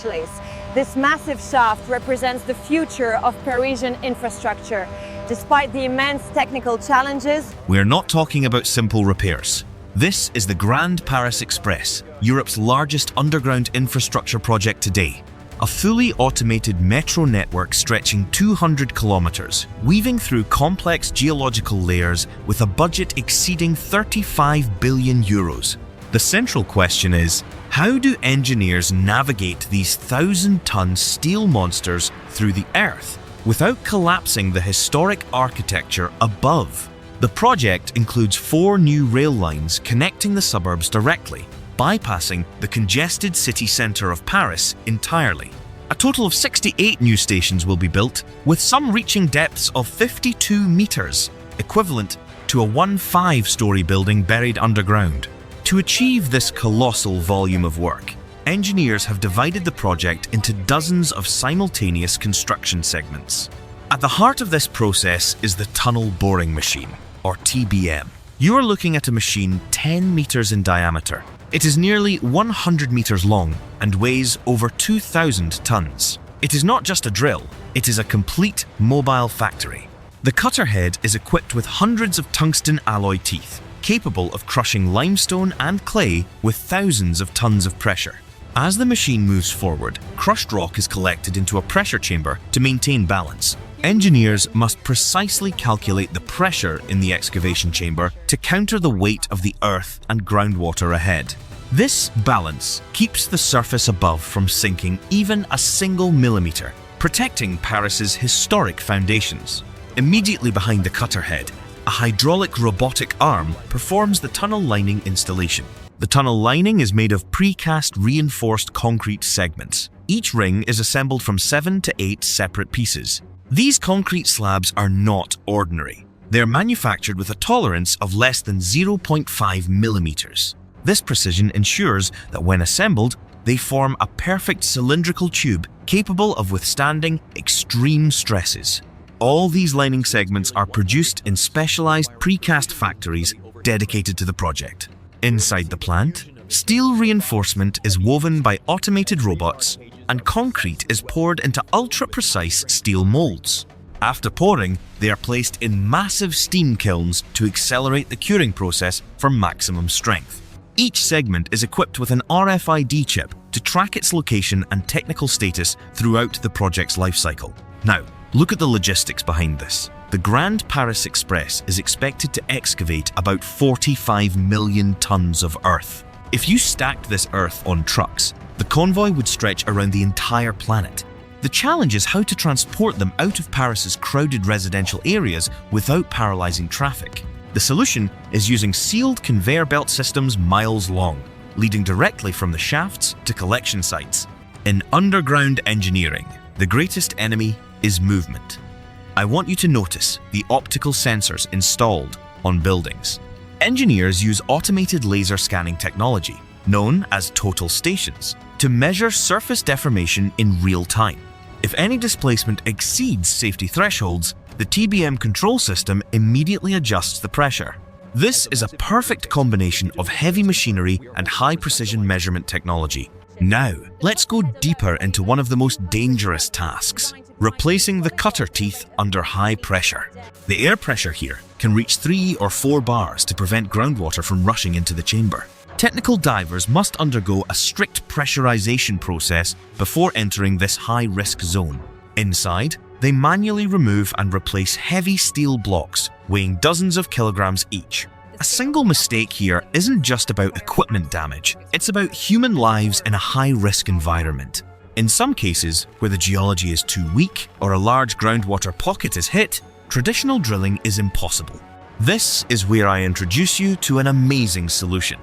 Congratulations! This massive shaft represents the future of Parisian infrastructure. Despite the immense technical challenges, we're not talking about simple repairs. This is the Grand Paris Express, Europe's largest underground infrastructure project today. A fully automated metro network stretching 200 kilometers, weaving through complex geological layers with a budget exceeding 35 billion euros. The central question is, how do engineers navigate these 1,000-ton steel monsters through the earth without collapsing the historic architecture above? The project includes 4 new rail lines connecting the suburbs directly, bypassing the congested city centre of Paris entirely. A total of 68 new stations will be built, with some reaching depths of 52 metres, equivalent to a 5-story building buried underground. To achieve this colossal volume of work, engineers have divided the project into dozens of simultaneous construction segments. At the heart of this process is the tunnel boring machine, or TBM. You are looking at a machine 10 metres in diameter. It is nearly 100 metres long and weighs over 2,000 tons. It is not just a drill, it is a complete mobile factory. The cutter head is equipped with hundreds of tungsten alloy teeth, capable of crushing limestone and clay with thousands of tons of pressure. As the machine moves forward, crushed rock is collected into a pressure chamber to maintain balance. Engineers must precisely calculate the pressure in the excavation chamber to counter the weight of the earth and groundwater ahead. This balance keeps the surface above from sinking even a single millimeter, protecting Paris's historic foundations. Immediately behind the cutter head, a hydraulic robotic arm performs the tunnel lining installation. The tunnel lining is made of precast reinforced concrete segments. Each ring is assembled from 7 to 8 separate pieces. These concrete slabs are not ordinary. They are manufactured with a tolerance of less than 0.5 millimeters. This precision ensures that when assembled, they form a perfect cylindrical tube capable of withstanding extreme stresses. All these lining segments are produced in specialized precast factories dedicated to the project. Inside the plant, steel reinforcement is woven by automated robots, and concrete is poured into ultra-precise steel molds. After pouring, they are placed in massive steam kilns to accelerate the curing process for maximum strength. Each segment is equipped with an RFID chip to track its location and technical status throughout the project's lifecycle. Now, look at the logistics behind this. The Grand Paris Express is expected to excavate about 45 million tons of earth. If you stacked this earth on trucks, the convoy would stretch around the entire planet. The challenge is how to transport them out of Paris's crowded residential areas without paralyzing traffic. The solution is using sealed conveyor belt systems miles long, leading directly from the shafts to collection sites. In underground engineering, the greatest enemy is movement. I want you to notice the optical sensors installed on buildings. Engineers use automated laser scanning technology, known as total stations, to measure surface deformation in real time. If any displacement exceeds safety thresholds, the TBM control system immediately adjusts the pressure. This is a perfect combination of heavy machinery and high-precision measurement technology. Now, let's go deeper into one of the most dangerous tasks: replacing the cutter teeth under high pressure. The air pressure here can reach 3 or 4 bars to prevent groundwater from rushing into the chamber. Technical divers must undergo a strict pressurization process before entering this high-risk zone. Inside, they manually remove and replace heavy steel blocks weighing dozens of kilograms each. A single mistake here isn't just about equipment damage, it's about human lives in a high-risk environment. In some cases, where the geology is too weak or a large groundwater pocket is hit, traditional drilling is impossible. This is where I introduce you to an amazing solution: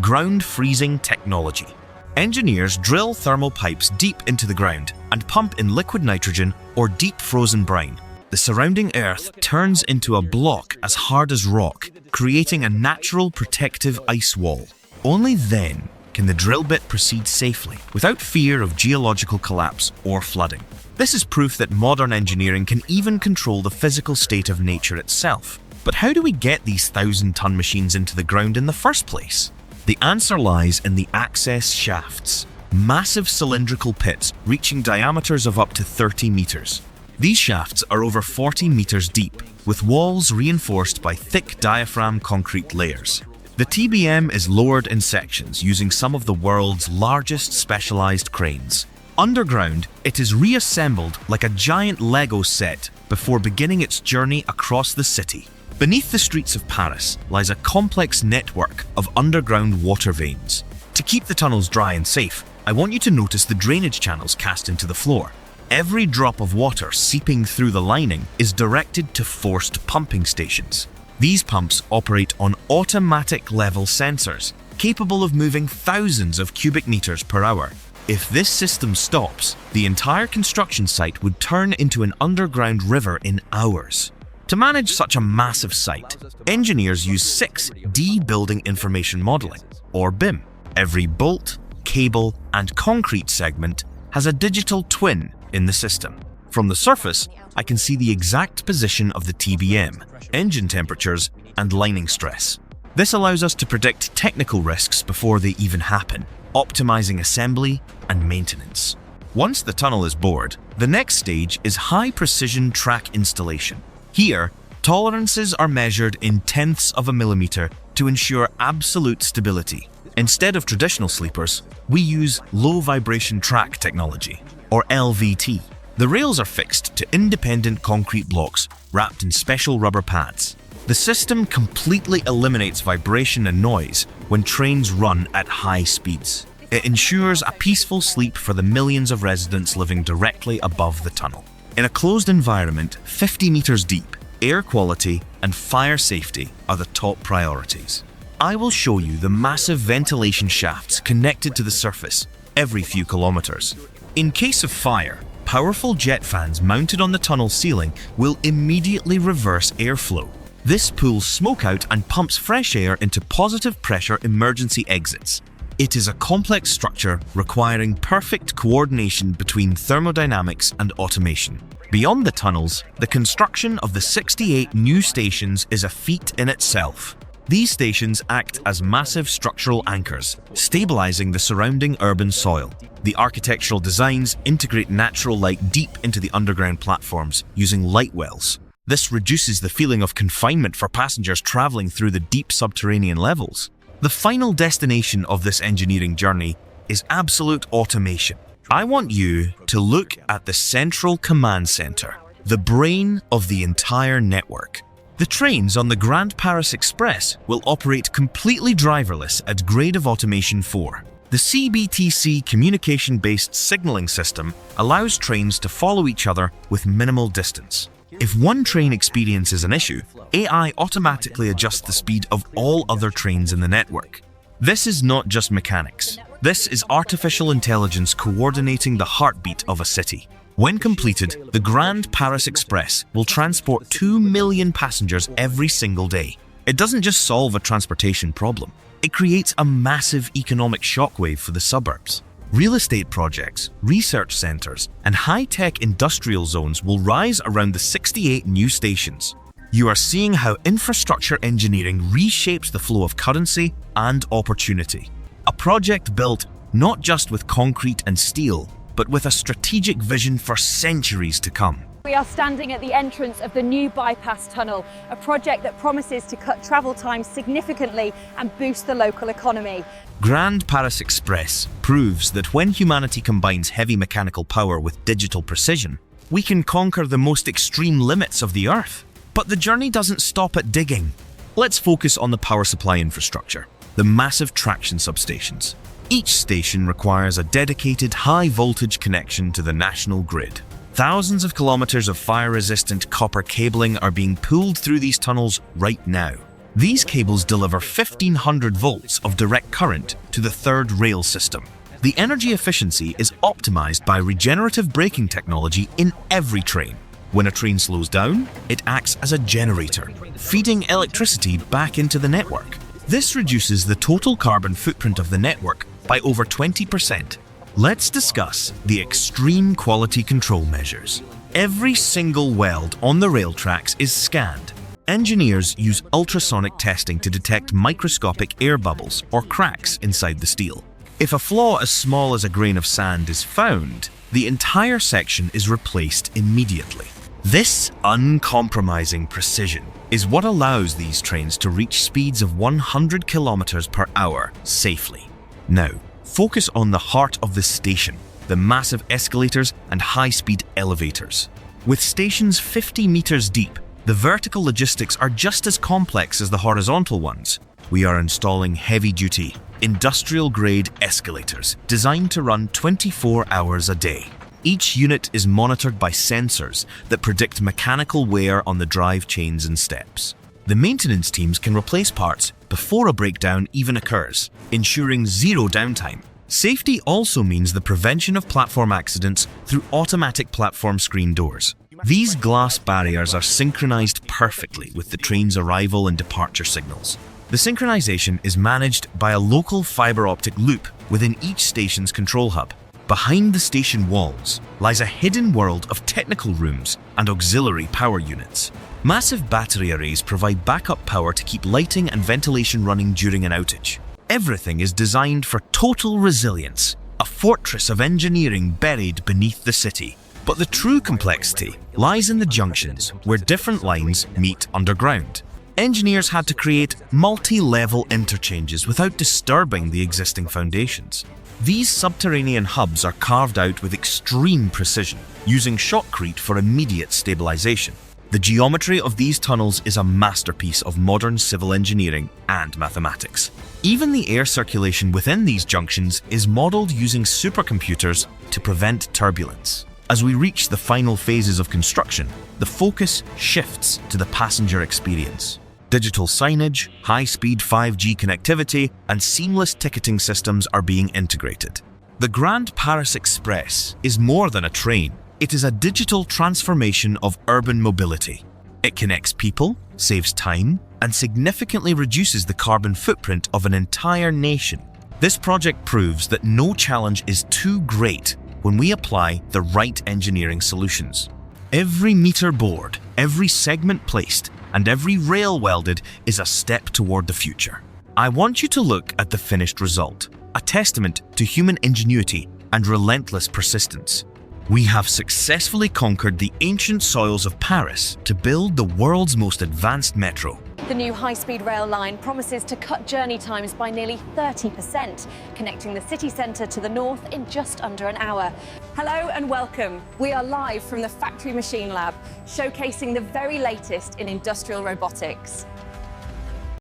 ground freezing technology. Engineers drill thermal pipes deep into the ground and pump in liquid nitrogen or deep frozen brine. The surrounding earth turns into a block as hard as rock, creating a natural protective ice wall. Only then can the drill bit proceed safely, without fear of geological collapse or flooding. This is proof that modern engineering can even control the physical state of nature itself. But how do we get these 1,000-ton machines into the ground in the first place? The answer lies in the access shafts. massive cylindrical pits reaching diameters of up to 30 meters. These shafts are over 40 meters deep, with walls reinforced by thick diaphragm concrete layers. The TBM is lowered in sections using some of the world's largest specialized cranes. Underground, it is reassembled like a giant Lego set before beginning its journey across the city. Beneath the streets of Paris lies a complex network of underground water veins. To keep the tunnels dry and safe, I want you to notice the drainage channels cast into the floor. Every drop of water seeping through the lining is directed to forced pumping stations. These pumps operate on automatic level sensors, capable of moving thousands of cubic meters per hour. If this system stops, the entire construction site would turn into an underground river in hours. To manage such a massive site, engineers use 6D Building Information Modeling, or BIM. Every bolt, cable, and concrete segment has a digital twin in the system. From the surface, I can see the exact position of the TBM, engine temperatures, and lining stress. This allows us to predict technical risks before they even happen, optimizing assembly and maintenance. Once the tunnel is bored, the next stage is high-precision track installation. Here, tolerances are measured in tenths of a millimeter to ensure absolute stability. Instead of traditional sleepers, we use low-vibration track technology, or LVT. The rails are fixed to independent concrete blocks wrapped in special rubber pads. The system completely eliminates vibration and noise when trains run at high speeds. It ensures a peaceful sleep for the millions of residents living directly above the tunnel. In a closed environment 50 meters deep, air quality and fire safety are the top priorities. I will show you the massive ventilation shafts connected to the surface every few kilometers. In case of fire, powerful jet fans mounted on the tunnel ceiling will immediately reverse airflow. This pulls smoke out and pumps fresh air into positive pressure emergency exits. It is a complex structure requiring perfect coordination between thermodynamics and automation. Beyond the tunnels, the construction of the 68 new stations is a feat in itself. These stations act as massive structural anchors, stabilizing the surrounding urban soil. The architectural designs integrate natural light deep into the underground platforms using light wells. This reduces the feeling of confinement for passengers traveling through the deep subterranean levels. The final destination of this engineering journey is absolute automation. I want you to look at the central command center, the brain of the entire network. The trains on the Grand Paris Express will operate completely driverless at grade of automation 4. The CBTC communication-based signaling system allows trains to follow each other with minimal distance. If one train experiences an issue, AI automatically adjusts the speed of all other trains in the network. This is not just mechanics. This is artificial intelligence coordinating the heartbeat of a city. When completed, the Grand Paris Express will transport 2 million passengers every single day. It doesn't just solve a transportation problem. It creates a massive economic shockwave for the suburbs. Real estate projects, research centers, and high-tech industrial zones will rise around the 68 new stations. You are seeing how infrastructure engineering reshapes the flow of currency and opportunity. A project built not just with concrete and steel, but with a strategic vision for centuries to come. We are standing at the entrance of the new bypass tunnel, a project that promises to cut travel times significantly and boost the local economy. Grand Paris Express proves that when humanity combines heavy mechanical power with digital precision, we can conquer the most extreme limits of the Earth. But the journey doesn't stop at digging. Let's focus on the power supply infrastructure, the massive traction substations. Each station requires a dedicated high-voltage connection to the national grid. Thousands of kilometers of fire-resistant copper cabling are being pulled through these tunnels right now. These cables deliver 1500 volts of direct current to the third rail system. The energy efficiency is optimized by regenerative braking technology in every train. When a train slows down, it acts as a generator, feeding electricity back into the network. This reduces the total carbon footprint of the network by over 20%. Let's discuss the extreme quality control measures. Every single weld on the rail tracks is scanned. Engineers use ultrasonic testing to detect microscopic air bubbles or cracks inside the steel. If a flaw as small as a grain of sand is found, the entire section is replaced immediately. This uncompromising precision is what allows these trains to reach speeds of 100 kilometers per hour safely. Now, focus on the heart of the station, the massive escalators and high-speed elevators. With stations 50 meters deep, the vertical logistics are just as complex as the horizontal ones. We are installing heavy-duty, industrial-grade escalators designed to run 24 hours a day. Each unit is monitored by sensors that predict mechanical wear on the drive chains and steps. The maintenance teams can replace parts before a breakdown even occurs, ensuring zero downtime. Safety also means the prevention of platform accidents through automatic platform screen doors. These glass barriers are synchronized perfectly with the train's arrival and departure signals. The synchronization is managed by a local fiber optic loop within each station's control hub. Behind the station walls lies a hidden world of technical rooms and auxiliary power units. Massive battery arrays provide backup power to keep lighting and ventilation running during an outage. Everything is designed for total resilience, a fortress of engineering buried beneath the city. But the true complexity lies in the junctions where different lines meet underground. Engineers had to create multi-level interchanges without disturbing the existing foundations. These subterranean hubs are carved out with extreme precision, using shotcrete for immediate stabilization. The geometry of these tunnels is a masterpiece of modern civil engineering and mathematics. Even the air circulation within these junctions is modeled using supercomputers to prevent turbulence. As we reach the final phases of construction, the focus shifts to the passenger experience. Digital signage, high-speed 5G connectivity, and seamless ticketing systems are being integrated. The Grand Paris Express is more than a train. It is a digital transformation of urban mobility. It connects people, saves time, and significantly reduces the carbon footprint of an entire nation. This project proves that no challenge is too great when we apply the right engineering solutions. Every meter bored, every segment placed, and every rail welded is a step toward the future. I want you to look at the finished result, a testament to human ingenuity and relentless persistence. We have successfully conquered the ancient soils of Paris to build the world's most advanced metro. The new high-speed rail line promises to cut journey times by nearly 30%, connecting the city centre to the north in just under an hour. Hello and welcome. We are live from the Factory Machine Lab, showcasing the very latest in industrial robotics.